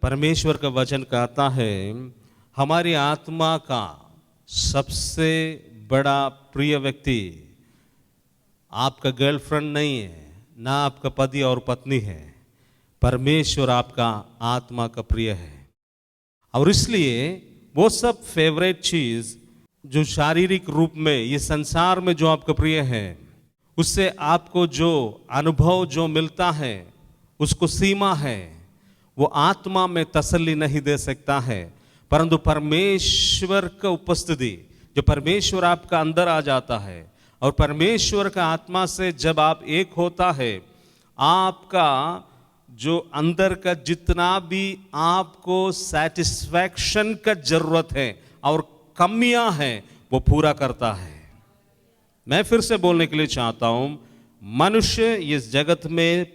परमेश्वर का वचन कहता है हमारी आत्मा का सबसे बड़ा प्रिय व्यक्ति आपका गर्लफ्रेंड नहीं है, ना आपका पति और पत्नी है। परमेश्वर आपका आत्मा का प्रिय है। और इसलिए वो सब फेवरेट चीज जो शारीरिक रूप में ये संसार में जो आपका प्रिय है, उससे आपको जो अनुभव जो मिलता है उसको सीमा है, वो आत्मा में तसल्ली नहीं दे सकता है। परंतु परमेश्वर का उपस्थिति, जो परमेश्वर आपका अंदर आ जाता है और परमेश्वर का आत्मा से जब आप एक होता है, आपका जो अंदर का जितना भी आपको सेटिस्फैक्शन का जरूरत है और कमियां हैं वो पूरा करता है। मैं फिर से बोलने के लिए चाहता हूं, मनुष्य इस जगत में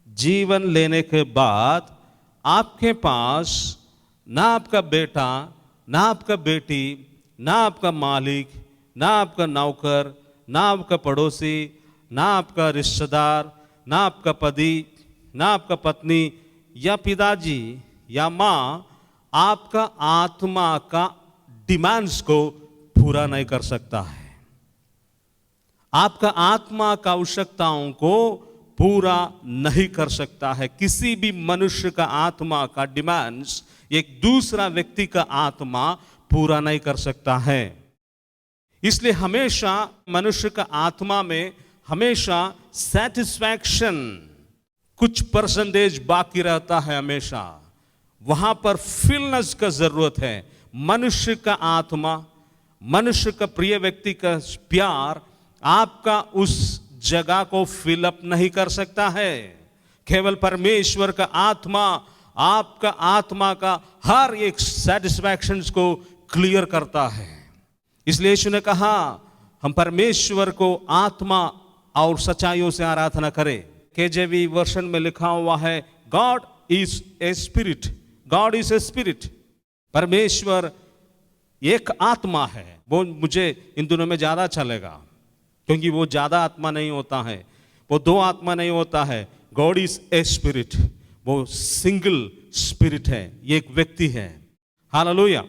जीवन लेने के बाद आपके पास ना आपका बेटा, ना आपका बेटी, ना आपका मालिक, ना आपका नौकर, ना आपका पड़ोसी, ना आपका रिश्तेदार, ना आपका पति, ना आपका पत्नी या पिताजी या माँ आपका आत्मा का डिमांड्स को पूरा नहीं कर सकता है। आपका आत्मा का आवश्यकताओं को पूरा नहीं कर सकता है। किसी भी मनुष्य का आत्मा का डिमांड्स एक दूसरा व्यक्ति का आत्मा पूरा नहीं कर सकता है। इसलिए हमेशा मनुष्य का आत्मा में हमेशा सेटिस्फैक्शन कुछ परसेंटेज बाकी रहता है। हमेशा वहां पर फिलनेस का जरूरत है। मनुष्य का आत्मा, मनुष्य का प्रिय व्यक्ति का प्यार आपका उस जगह को फिलअप नहीं कर सकता है। केवल परमेश्वर का आत्मा आपका आत्मा का हर एक सेटिस्फैक्शन को क्लियर करता है। इसलिए यीशु ने कहा हम परमेश्वर को आत्मा और सच्चाइयों से आराधना करें। केजेवी वर्षन में लिखा हुआ है God is a spirit, God is a spirit. परमेश्वर एक आत्मा है। वो मुझे इन दिनों में ज्यादा चलेगा क्योंकि वो ज्यादा आत्मा नहीं होता है, वो दो आत्मा नहीं होता है। गॉड इज ए स्पिरिट, वो सिंगल स्पिरिट है, ये एक व्यक्ति है। हालेलुया।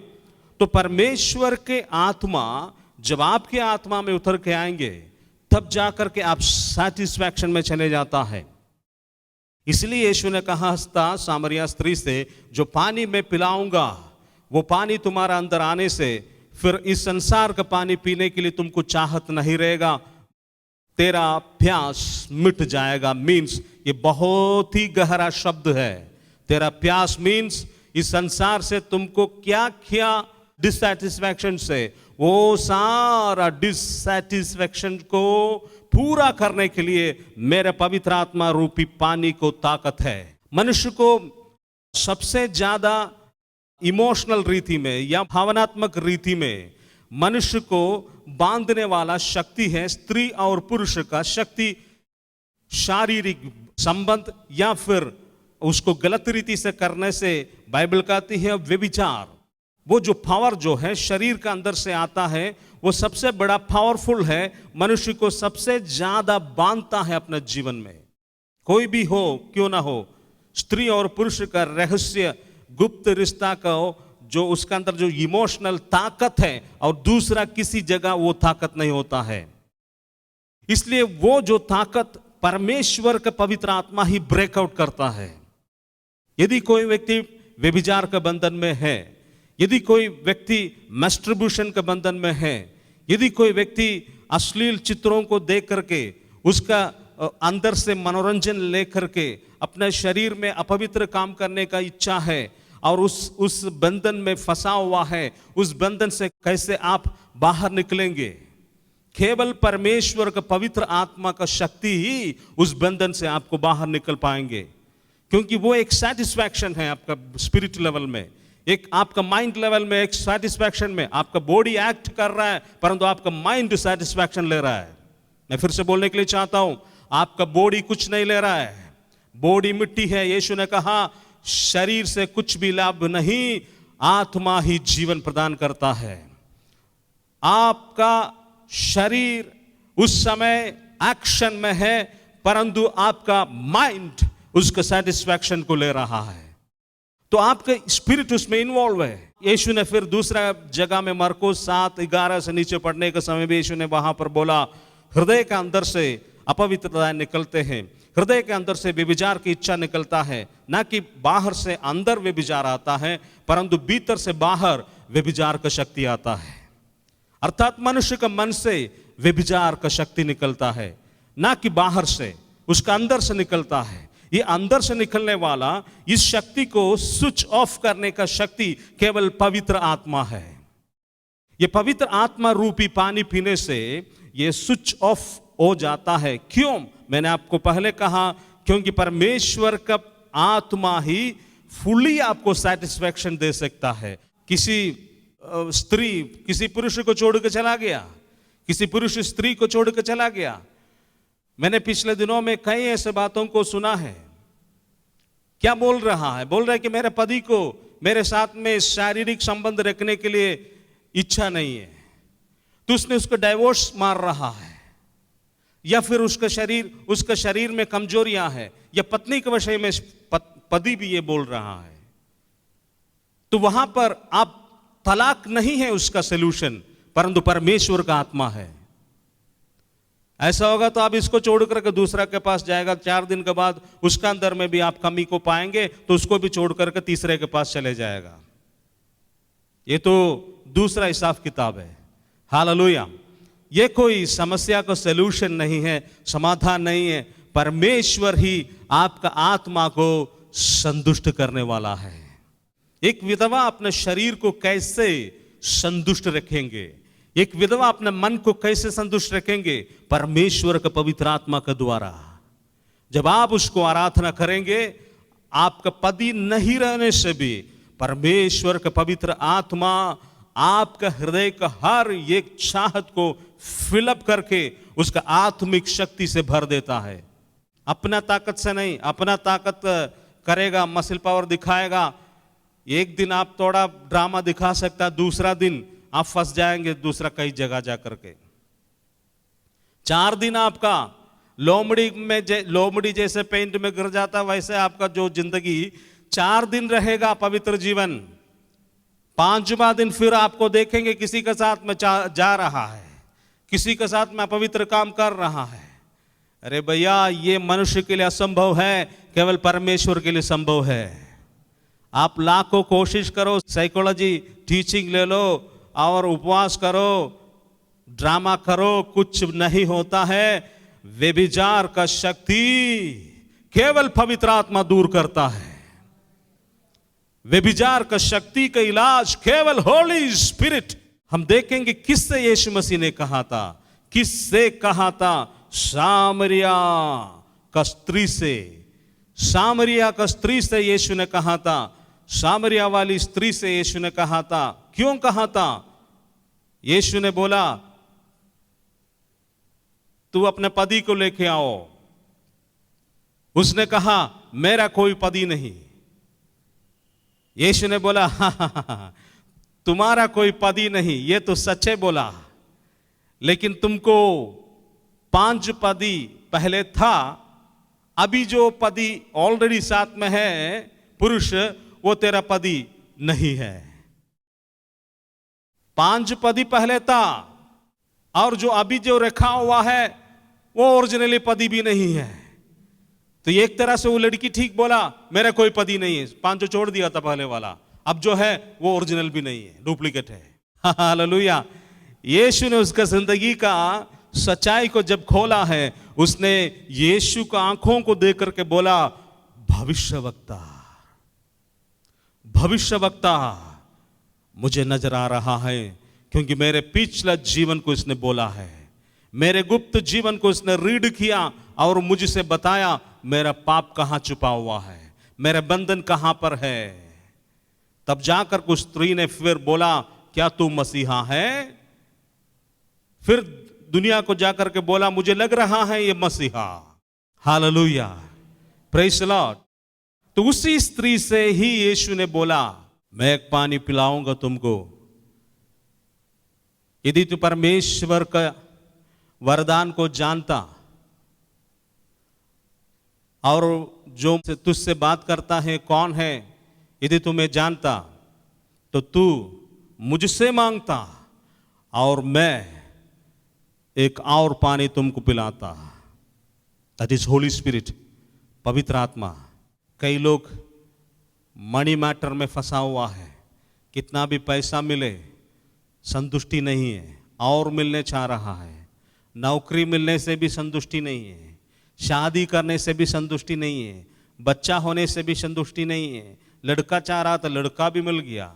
तो परमेश्वर के आत्मा जब आपके आत्मा में उतर के आएंगे तब जाकर के आप सैटिस्फैक्शन में चले जाता है। इसलिए यीशु ने कहा हंसता सामरिया स्त्री से, जो पानी मैं पिलाऊंगा वो पानी तुम्हारा अंदर आने से फिर इस संसार का पानी पीने के लिए तुमको चाहत नहीं रहेगा, तेरा प्यास मिट जाएगा। मीन्स ये बहुत ही गहरा शब्द है। तेरा प्यास मीन्स इस संसार से तुमको क्या क्या डिससैटिस्फैक्शन से, वो सारा डिससैटिस्फैक्शन को पूरा करने के लिए मेरे पवित्र आत्मा रूपी पानी को ताकत है। मनुष्य को सबसे ज्यादा इमोशनल रीति में या भावनात्मक रीति में मनुष्य को बांधने वाला शक्ति है स्त्री और पुरुष का शक्ति, शारीरिक संबंध या फिर उसको गलत रीति से करने से बाइबल कहती है व्यभिचार। वो जो पावर जो है शरीर का अंदर से आता है वो सबसे बड़ा पावरफुल है, मनुष्य को सबसे ज्यादा बांधता है अपने जीवन में। कोई भी हो क्यों ना हो, स्त्री और पुरुष का रहस्य गुप्त रिश्ता का जो उसका अंदर जो इमोशनल ताकत है और दूसरा किसी जगह वो ताकत नहीं होता है। इसलिए वो जो ताकत परमेश्वर का पवित्र आत्मा ही ब्रेकआउट करता है। यदि कोई व्यक्ति व्यभिचार का बंधन में है, यदि कोई व्यक्ति मैस्टरब्यूशन के बंधन में है, यदि कोई व्यक्ति अश्लील चित्रों को देख करके उसका अंदर से मनोरंजन लेकर के अपने शरीर में अपवित्र काम करने का इच्छा है और उस बंधन में फंसा हुआ है, उस बंधन से कैसे आप बाहर निकलेंगे? केवल परमेश्वर का पवित्र आत्मा का शक्ति ही उस बंधन से आपको बाहर निकल पाएंगे, क्योंकि वो एक सेटिस्फैक्शन है आपका स्पिरिट लेवल में, एक आपका माइंड लेवल में, एक सेटिस्फैक्शन में। आपका बॉडी एक्ट कर रहा है परंतु आपका माइंड सेटिस्फैक्शन ले रहा है। मैं फिर से बोलने के लिए चाहता हूं, आपका बॉडी कुछ नहीं ले रहा है, बॉडी मिट्टी है। यीशु ने कहा शरीर से कुछ भी लाभ नहीं, आत्मा ही जीवन प्रदान करता है। आपका शरीर उस समय एक्शन में है परंतु आपका माइंड उसका सेटिस्फैक्शन को ले रहा है। तो आपका स्पिरिट उसमें इन्वॉल्व है। यीशु ने फिर दूसरा जगह में मरकुस 7:11 से नीचे पढ़ने के समय भी यीशु ने वहां पर बोला, हृदय के अंदर से अपवित्रता निकलते हैं, हृदय के अंदर से व्यभिचार की इच्छा निकलता है, ना कि बाहर से अंदर व्यभिचार आता है, परंतु भीतर से बाहर व्यभिचार का शक्ति आता है। अर्थात मनुष्य का मन से व्यभिचार का शक्ति निकलता है, ना कि बाहर से, उसका अंदर से निकलता है। ये अंदर से निकलने वाला इस शक्ति को स्विच ऑफ करने का शक्ति केवल पवित्र आत्मा है। ये पवित्र आत्मा रूपी पानी पीने से ये स्विच ऑफ हो जाता है। क्यों? मैंने आपको पहले कहा, क्योंकि परमेश्वर का आत्मा ही फुली आपको सेटिस्फैक्शन दे सकता है। किसी स्त्री किसी पुरुष को छोड़ के चला गया, किसी पुरुष स्त्री को छोड़ के चला गया। मैंने पिछले दिनों में कई ऐसे बातों को सुना है। क्या बोल रहा है? बोल रहा है कि मेरे पति को मेरे साथ में शारीरिक संबंध रखने के लिए इच्छा नहीं है, तो उसने उसको डाइवोर्स मार रहा है, या फिर उसका शरीर में कमजोरियां हैं, या पत्नी के विषय में पति भी ये बोल रहा है। तो वहां पर आप तलाक नहीं है उसका सलूशन, परंतु परमेश्वर का आत्मा है। ऐसा होगा तो आप इसको छोड़ करके दूसरा के पास जाएगा, 4 दिन के बाद उसका अंदर में भी आप कमी को पाएंगे, तो उसको भी छोड़ करके तीसरे के पास चले जाएगा। ये तो दूसरा हिसाब किताब है। हालेलुया। ये कोई समस्या का सलूशन नहीं है, समाधान नहीं है। परमेश्वर ही आपका आत्मा को संतुष्ट करने वाला है। एक विधवा अपने शरीर को कैसे संतुष्ट रखेंगे, एक विधवा अपने मन को कैसे संतुष्ट रखेंगे? परमेश्वर का पवित्र आत्मा के द्वारा। जब आप उसको आराधना करेंगे, आपका पति नहीं रहने से भी परमेश्वर का पवित्र आत्मा आपका हृदय का हर एक चाहत को फिलअप करके उसका आत्मिक शक्ति से भर देता है। अपना ताकत से नहीं, अपना ताकत करेगा, मसल पावर दिखाएगा। एक दिन आप थोड़ा ड्रामा दिखा सकता, दूसरा दिन आप फंस जाएंगे दूसरा कई जगह जाकर के। 4 दिन आपका लोमड़ी जैसे पेंट में गिर जाता, वैसे आपका जो जिंदगी 4 दिन रहेगा पवित्र जीवन। 5वां दिन फिर आपको देखेंगे किसी के साथ में जा रहा है, किसी के साथ में पवित्र काम कर रहा है। अरे भैया, ये मनुष्य के लिए असंभव है, केवल परमेश्वर के लिए संभव है। आप लाखों कोशिश करो, साइकोलॉजी टीचिंग ले लो और उपवास करो, ड्रामा करो, कुछ नहीं होता है। व्यभिचार का शक्ति केवल पवित्र आत्मा दूर करता है। व्यभिचार का शक्ति का इलाज केवल होली स्पिरिट। हम देखेंगे किससे यीशु मसीह ने कहा था, किससे कहा था? सामरिया का स्त्री से। सामरिया का स्त्री से यीशु ने कहा था, सामरिया वाली स्त्री से यीशु ने कहा था। क्यों कहा था? यीशु ने बोला, तू अपने पति को लेके आओ। उसने कहा, मेरा कोई पति नहीं। यीशु ने बोला, तुम्हारा कोई पति नहीं, ये तो सच्चे बोला, लेकिन तुमको 5 पति पहले था, अभी जो पति ऑलरेडी साथ में है पुरुष, वो तेरा पति नहीं है। 5 पति पहले था, और जो अभी जो रखा हुआ है वो ओरिजिनली पति भी नहीं है। तो एक तरह से वो लड़की ठीक बोला, मेरा कोई पति नहीं है, 5 जो छोड़ दिया था पहले वाला, अब जो है वो ओरिजिनल भी नहीं है, डुप्लीकेट है। हालेलुया। यीशु ने उसका जिंदगी का सच्चाई को जब खोला है, उसने यीशु का आंखों को देख करके बोला, भविष्यवक्ता, भविष्यवक्ता मुझे नजर आ रहा है, क्योंकि मेरे पिछला जीवन को इसने बोला है, मेरे गुप्त जीवन को इसने रीड किया और मुझसे बताया मेरा पाप कहां छुपा हुआ है, मेरे बंधन कहां पर है। तब जाकर उस स्त्री ने फिर बोला, क्या तू मसीहा है? फिर दुनिया को जाकर के बोला, मुझे लग रहा है ये मसीहा। Hallelujah, praise the Lord. तो उसी स्त्री से ही यीशु ने बोला, मैं एक पानी पिलाऊंगा तुमको। यदि तू परमेश्वर का वरदान को जानता और जो तुझसे बात करता है कौन है, यदि तू मैं जानता तो तू मुझसे मांगता और मैं एक और पानी तुमको पिलाता। दैट इज होली स्पिरिट, पवित्र आत्मा। कई लोग मनी मैटर में फंसा हुआ है, कितना भी पैसा मिले संतुष्टि नहीं है, और मिलने चाह रहा है। नौकरी मिलने से भी संतुष्टि नहीं है, शादी करने से भी संतुष्टि नहीं है, बच्चा होने से भी संतुष्टि नहीं है। लड़का चाह रहा था, लड़का भी मिल गया,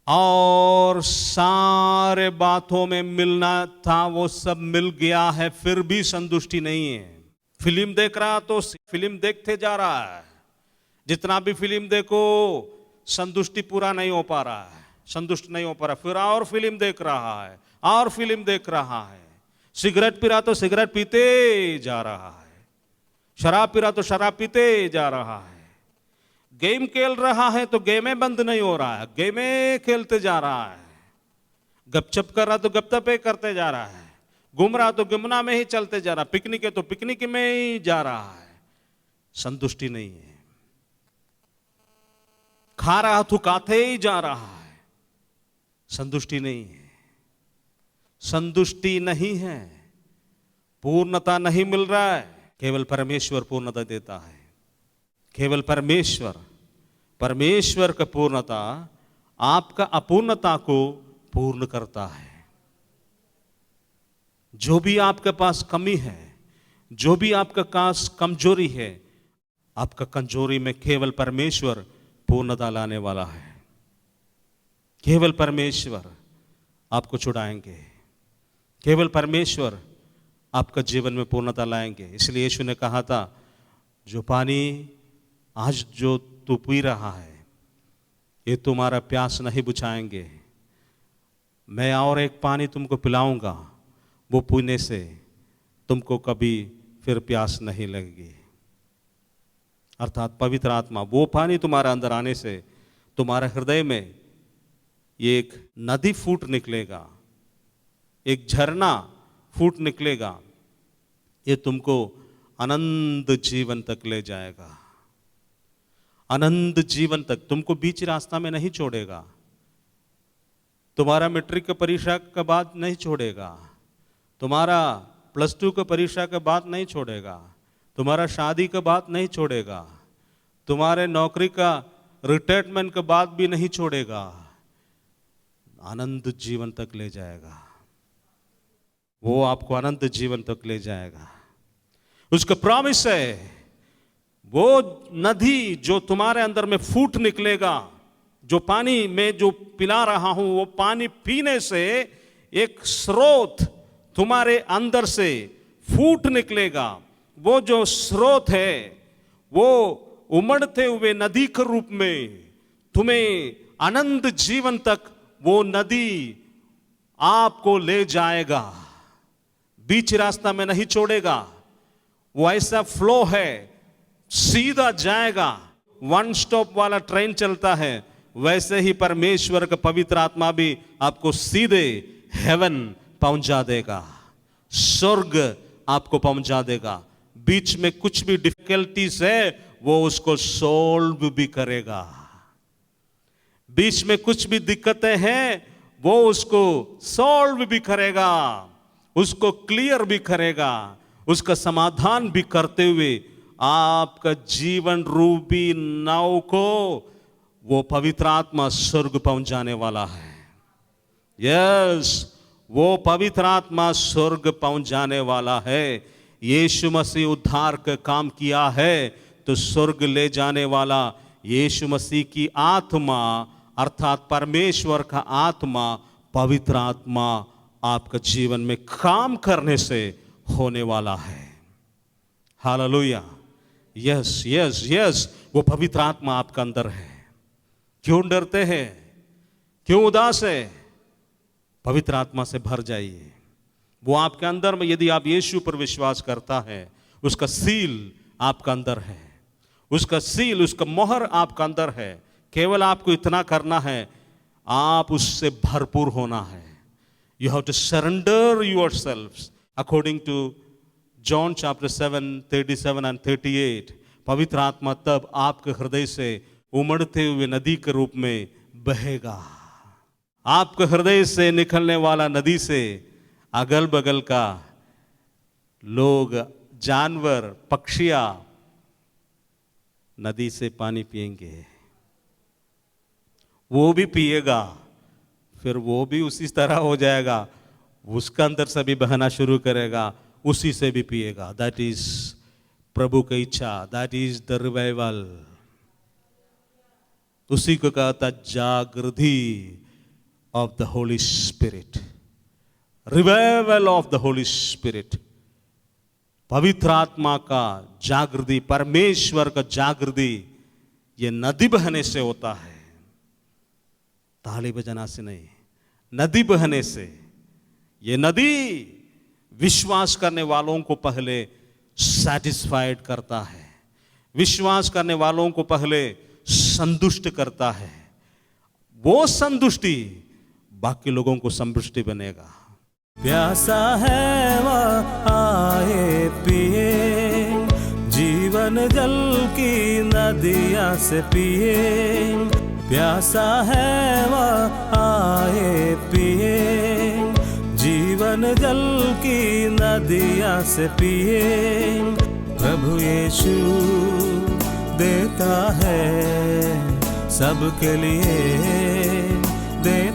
और सारे बातों में मिलना था वो सब मिल गया है, फिर भी संतुष्टि नहीं है। फिल्म देख रहा तो फिल्म देखते जा रहा है, जितना भी फिल्म देखो संतुष्टि पूरा नहीं हो पा रहा है, संतुष्ट नहीं हो पा रहा, फिर और फिल्म देख रहा है, और फिल्म देख रहा है। सिगरेट पी रहा तो सिगरेट पीते जा रहा है, शराब पी रहा तो शराब पीते जा रहा है, गेम खेल रहा है तो गेमें बंद नहीं हो रहा है, गेमें खेलते जा रहा है, गपशप कर रहा तो गपशपे करते जा रहा है, घूम रहा तो घूमना में ही चलते जा रहा, पिकनिक है तो पिकनिक में ही जा रहा है। संतुष्टि नहीं है। खा रहा तो खाते ही जा रहा है, संतुष्टि नहीं है। संतुष्टि नहीं है, पूर्णता नहीं मिल रहा है। केवल परमेश्वर पूर्णता देता है। केवल परमेश्वर का पूर्णता आपका अपूर्णता को पूर्ण करता है। जो भी आपके पास कमी है, जो भी आपका पास कमजोरी है, आपका कमजोरी में केवल परमेश्वर पूर्णता लाने वाला है। केवल परमेश्वर आपको छुड़ाएंगे, केवल परमेश्वर आपका जीवन में पूर्णता लाएंगे। इसलिए यीशु ने कहा था, जो पानी आज जो तू पी रहा है ये तुम्हारा प्यास नहीं बुझाएंगे, मैं और एक पानी तुमको पिलाऊंगा, वो पीने से तुमको कभी फिर प्यास नहीं लगेगी। अर्थात पवित्र आत्मा, वो पानी तुम्हारे अंदर आने से तुम्हारे हृदय में ये एक नदी फूट निकलेगा, एक झरना फूट निकलेगा, ये तुमको अनंत जीवन तक ले जाएगा। अनंत जीवन तक तुमको बीच रास्ता में नहीं छोड़ेगा। तुम्हारा मैट्रिक का परीक्षा के बाद नहीं छोड़ेगा, तुम्हारा +2 का परीक्षा के बाद नहीं छोड़ेगा, तुम्हारा शादी के बाद नहीं छोड़ेगा, तुम्हारे नौकरी का रिटायरमेंट के बाद भी नहीं छोड़ेगा, अनंत जीवन तक ले जाएगा। वो आपको अनंत जीवन तक ले जाएगा। उसका प्रॉमिस है, वो नदी जो तुम्हारे अंदर में फूट निकलेगा, जो पानी में जो पिला रहा हूं, वो पानी पीने से एक स्रोत तुम्हारे अंदर से फूट निकलेगा। वो जो स्रोत है वो उमड़ते हुए नदी के रूप में तुम्हें अनंत जीवन तक वो नदी आपको ले जाएगा, बीच रास्ता में नहीं छोड़ेगा। वो ऐसा फ्लो है, सीधा जाएगा। वन स्टॉप वाला ट्रेन चलता है, वैसे ही परमेश्वर का पवित्र आत्मा भी आपको सीधे हेवन पहुंचा देगा, स्वर्ग आपको पहुंचा देगा। बीच में कुछ भी डिफिकल्टीज है वो उसको सोल्व भी करेगा। बीच में कुछ भी दिक्कतें हैं वो उसको सॉल्व भी करेगा, उसको क्लियर भी करेगा, उसका समाधान भी करते हुए आपका जीवन रूपी नाव को वो पवित्र आत्मा स्वर्ग पहुंचाने वाला है। यस, वो पवित्र आत्मा स्वर्ग पहुंचाने वाला है। यीशु मसीह उद्धार का काम किया है तो स्वर्ग ले जाने वाला यीशु मसीह की आत्मा अर्थात परमेश्वर का आत्मा, पवित्र आत्मा आपका जीवन में काम करने से होने वाला है। हालेलुया। यस यस यस, वो पवित्र आत्मा आपका अंदर है। क्यों डरते हैं, क्यों उदास है? पवित्र आत्मा से भर जाइए। वो आपके अंदर में, यदि आप यीशु पर विश्वास करता है, उसका सील आपका अंदर है, उसका सील, उसका मोहर आपका अंदर है। केवल आपको इतना करना है, आप उससे भरपूर होना है। You have to surrender yourselves according to John chapter 7:37 and 38। पवित्र आत्मा तब आपके हृदय से उमड़ते हुए नदी के रूप में बहेगा। आपके हृदय से निकलने वाला नदी से अगल बगल का लोग, जानवर, पक्षियां नदी से पानी पिएंगे, वो भी पिएगा, फिर वो भी उसी तरह हो जाएगा, उसका अंदर से भी बहना शुरू करेगा, उसी से भी पिएगा। दैट इज प्रभु की इच्छा, दैट इज द रिवाइवल। उसी को कहता जागृति of the Holi spirit, revival of the Holi spirit. पवित्र आत्मा का जागृति, परमेश्वर का जागृति, ये नदी बहने से होता है, ताली बजाना से नहीं, नदी बहने से। ये नदी विश्वास करने वालों को पहले सैटिस्फाइड करता है, विश्वास करने वालों को पहले संतुष्ट करता है, वो संतुष्टि बाकी लोगों को संतुष्टि बनेगा। प्यासा है वह आए पिए, जीवन जल की नदियाँ से पिए। प्यासा है वह आए पिए, जीवन जल की नदियाँ से पिए। प्रभु यीशु देता है सबके लिए, देता